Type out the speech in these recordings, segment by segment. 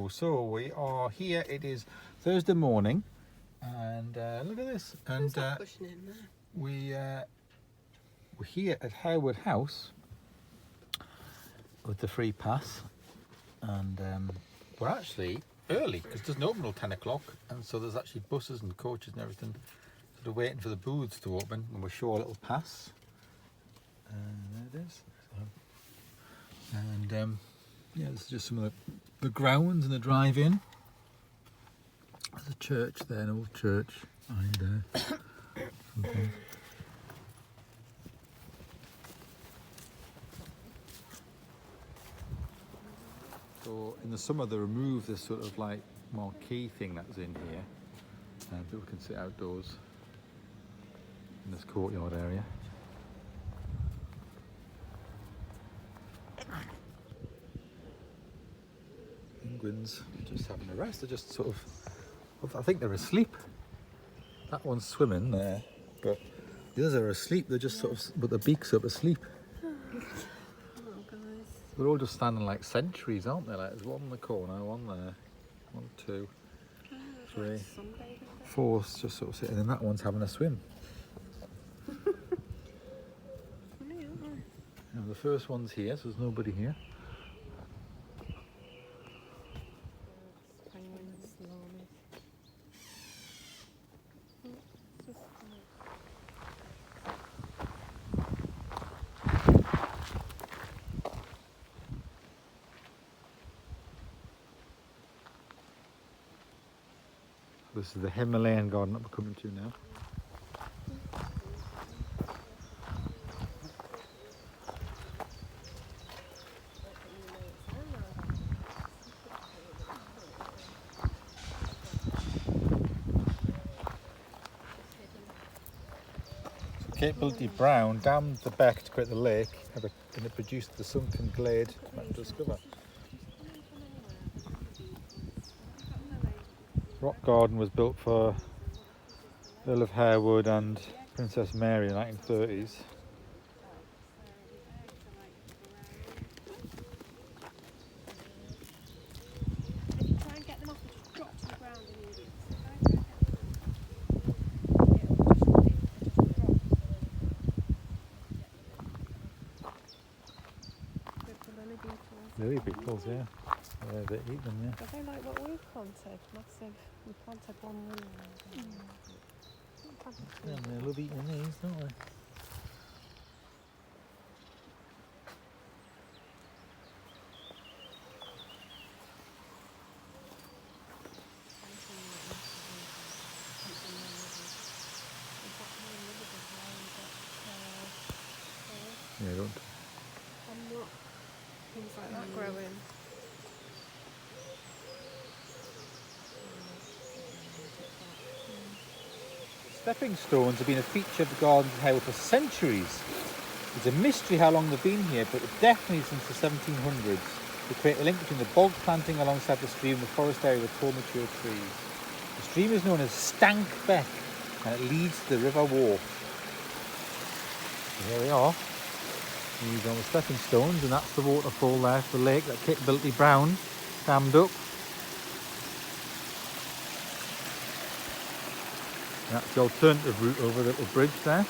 So we are here. It is Thursday morning, and look at this. And we're here at Harewood House with the free pass, and we're actually early because it doesn't open till 10 o'clock, and so there's actually buses and coaches and everything sort of waiting for the booths to open, and we'll show a little pass. And there it is. And yeah, this is just some of the grounds and the drive-in. There's a church there, an old church behind something. So in the summer they remove this sort of like marquee thing that's in here, and people can sit outdoors in this courtyard area. Penguins just having a rest. They're just sort of, I think they're asleep. That one's swimming there, but the others are asleep. They're just sort of, with their beaks up, asleep. Oh, guys. They're all just standing like sentries, aren't they? Like there's one in the corner, one there, 1, 2, 3, 4, just sort of sitting, and that one's having a swim. Now the first one's here, so there's nobody here. This is the Himalayan garden that we're coming to now. Capability Brown dammed the beck to create the lake, and it produced the sunken glade that discover. Rock garden was built for Earl of Harewood and Princess Mary in the 1930s. Try and get them off and just drop to the ground immediately. Lily beetles, yeah. Yeah, they eat them, yeah. Are they like what we've planted? Massive. We planted one lily. Yeah, they love eating these, don't they? Yeah, don't. Things like that growing. Stepping stones have been a feature of the gardens of Harewood for centuries. It's a mystery how long they've been here, but definitely since the 1700s. They create a link between the bog planting alongside the stream and the forest area with tall mature trees. The stream is known as Stank Beck, and it leads to the River Wharf. So here we are. These are the stepping stones, and that's the waterfall there for the lake that Capability Brown dammed up. That's the alternative route over the little bridge there.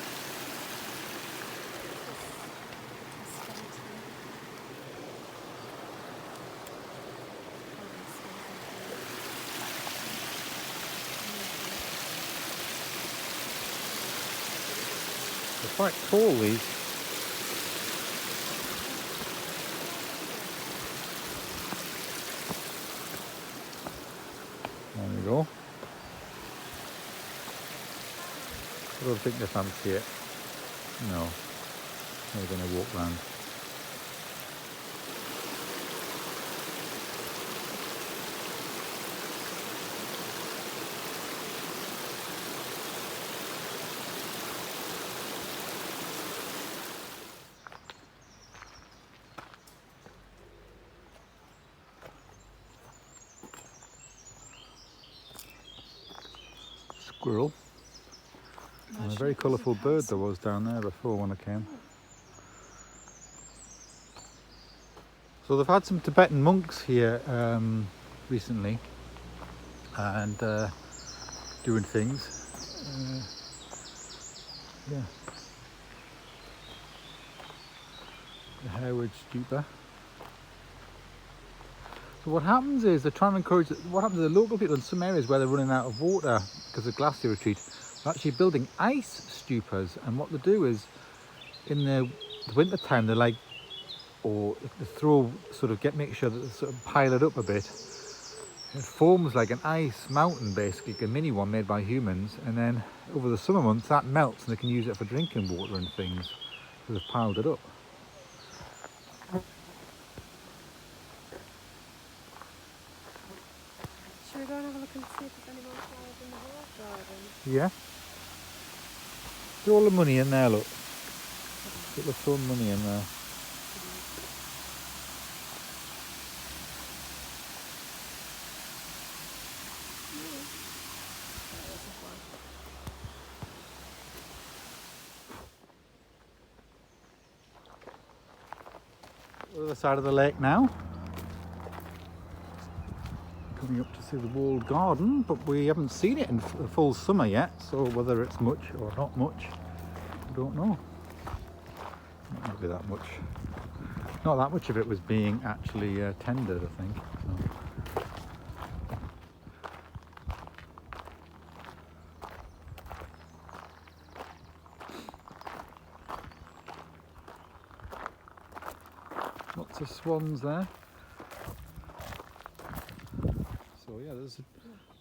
They're quite tall, these. There we go. I don't think they fancy it. No. They're going to walk round. Squirrel. And a very colourful bird there was down there before when I came. So they've had some Tibetan monks here recently and doing things. Yeah, the Harewood Stupa. So what happens is they're trying to encourage, what happens is the local people in some areas where they're running out of water because of glacier retreat, they're actually building ice stupas, and what they do is in the winter time they like, or they throw, sort of make sure that they sort of pile it up a bit. It forms like an ice mountain, basically, like a mini one made by humans, and then over the summer months that melts and they can use it for drinking water and things, so they've piled it up. Should we go and have a look and see if there's any more flowers in the rose garden? Yeah. There's all the money in there, look. Look, there's some money in there. Other side of the lake now. Coming up to see the walled garden, but we haven't seen it in full summer yet, so whether it's much or not much, I don't know. Might not be that much. Not that much of it was being actually tended, I think. So. Lots of swans there. So yeah, there's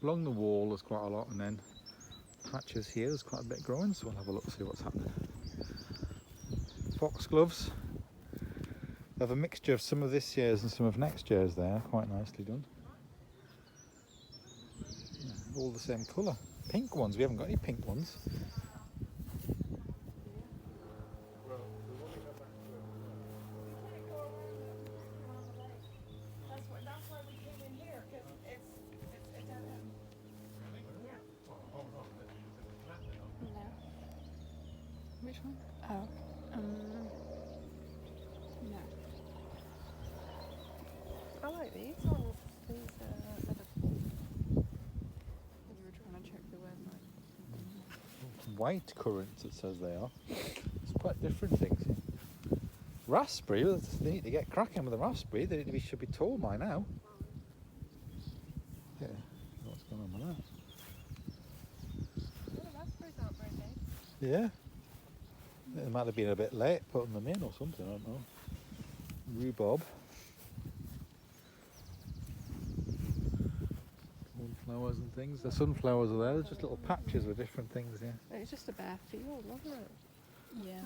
along the wall there's quite a lot, and then patches here there's quite a bit growing, so we'll have a look, see what's happening. Foxgloves. They have a mixture of some of this year's and some of next year's there, quite nicely done. Yeah, all the same colour. Pink ones, we haven't got any pink ones. Which one? Oh. No. I like these ones. These are Liverpool. You were trying to check the word, like. White currants, it says they are. It's quite different things. Raspberry, they need to get cracking with the raspberry. They should be tall by now. Yeah, what's going on with that? Oh, the raspberries aren't very big. Yeah. They might have been a bit late putting them in or something, I don't know. Rhubarb. Sunflowers and things. The sunflowers are there, there's just little patches with different things, yeah. It was just a bare field, wasn't it? Yeah.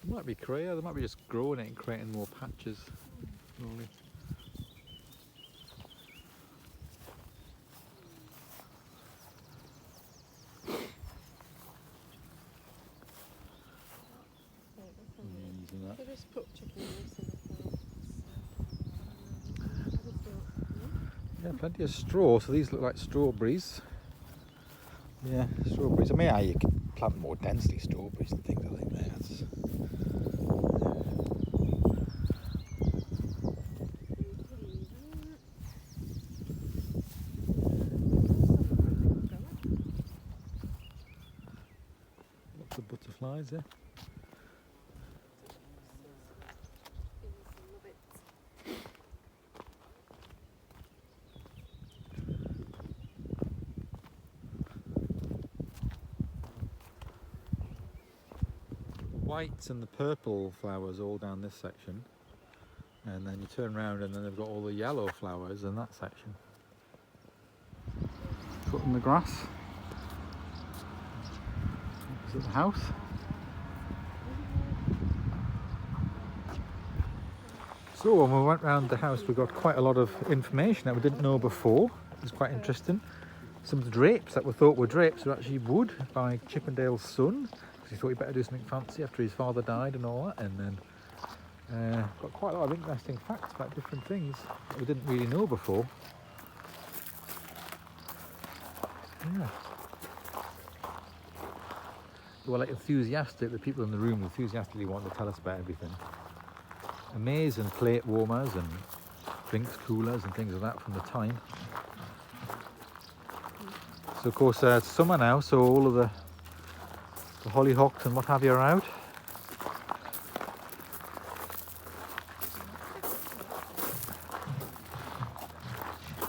They might be they might be just growing it and creating more patches slowly. They just put chicken grease in the pot. Yeah, plenty of straw, so these look like strawberries. Yeah, strawberries. I mean, yeah, you can plant more densely strawberries and things, I think. That's... Lots of butterflies there. Whites and the purple flowers all down this section, and then you turn around and then they've got all the yellow flowers in that section. Foot in the grass. Is it the house? So when we went round the house we got quite a lot of information that we didn't know before. It was quite interesting. Some of the drapes that we thought were drapes were actually wood by Chippendale's son. He thought he'd better do something fancy after his father died and all that, and then got quite a lot of interesting facts about different things that we didn't really know before. Yeah. They were like enthusiastic, the people in the room enthusiastically wanted to tell us about everything. Amazing plate warmers and drinks coolers and things like that from the time. So of course it's summer now, so all of the hollyhocks and what have you are out.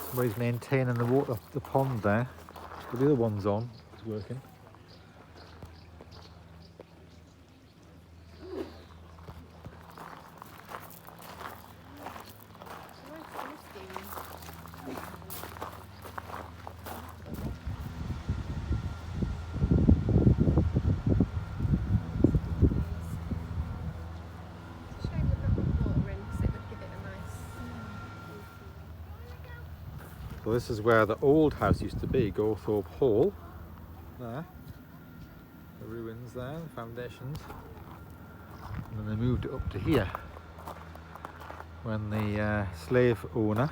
Somebody's maintaining the water, the pond there. But the other one's on, it's working. So this is where the old house used to be, Gawthorpe Hall. There. The ruins there, the foundations. And then they moved it up to here when the slave owner,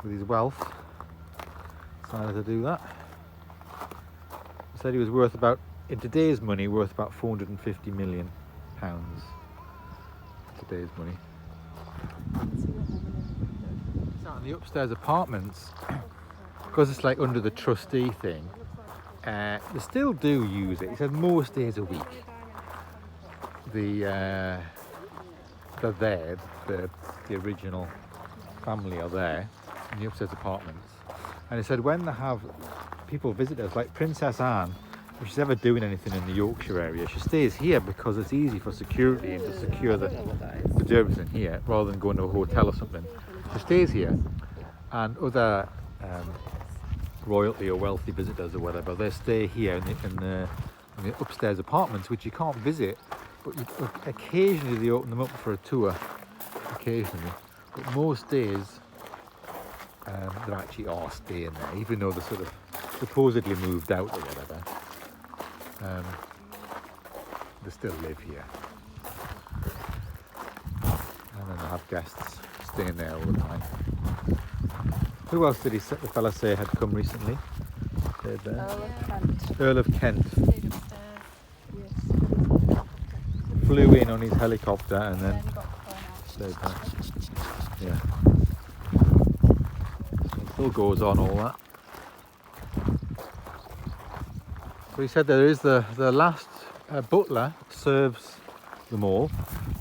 with his wealth, decided to do that. He said he was worth about, in today's money, worth about £450 million. Today's money. The upstairs apartments, because it's like under the trustee thing, they still do use it. He said most days a week they're there, the original family are there in the upstairs apartments. And he said when they have people visitors like Princess Anne, if she's ever doing anything in the Yorkshire area, she stays here because it's easy for security and to secure the service in here rather than going to a hotel or something. She stays here, and other royalty or wealthy visitors or whatever, they stay here in the upstairs apartments, which you can't visit, but occasionally they open them up for a tour, occasionally. But most days they actually are staying there, even though they're sort of supposedly moved out or whatever. They still live here, and then they have guests staying there all the time. Who else did the fella say had come recently? Earl of Kent. Earl of Kent. Stayed upstairs. Yes. Flew in on his helicopter and then Got thrown out. stayed there. Yeah. So it still goes on, all that. So he said there is the last butler serves them all,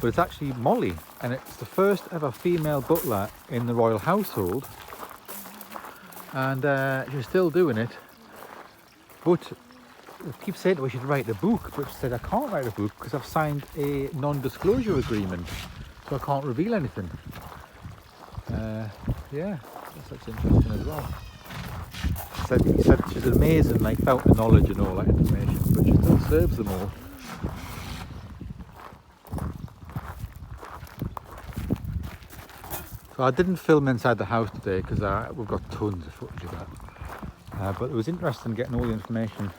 but it's actually Molly, and it's the first ever female butler in the royal household, and she's still doing it. But I keep saying we should write a book, but she said I can't write a book because I've signed a non-disclosure agreement, so I can't reveal anything. Yeah, that's interesting as well. He said she's amazing, like fountain of knowledge and all that information, but she still serves them all. So I didn't film inside the house today because we've got tons of footage of that. But it was interesting getting all the information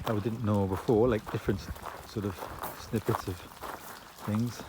that we didn't know before, like different sort of snippets of things.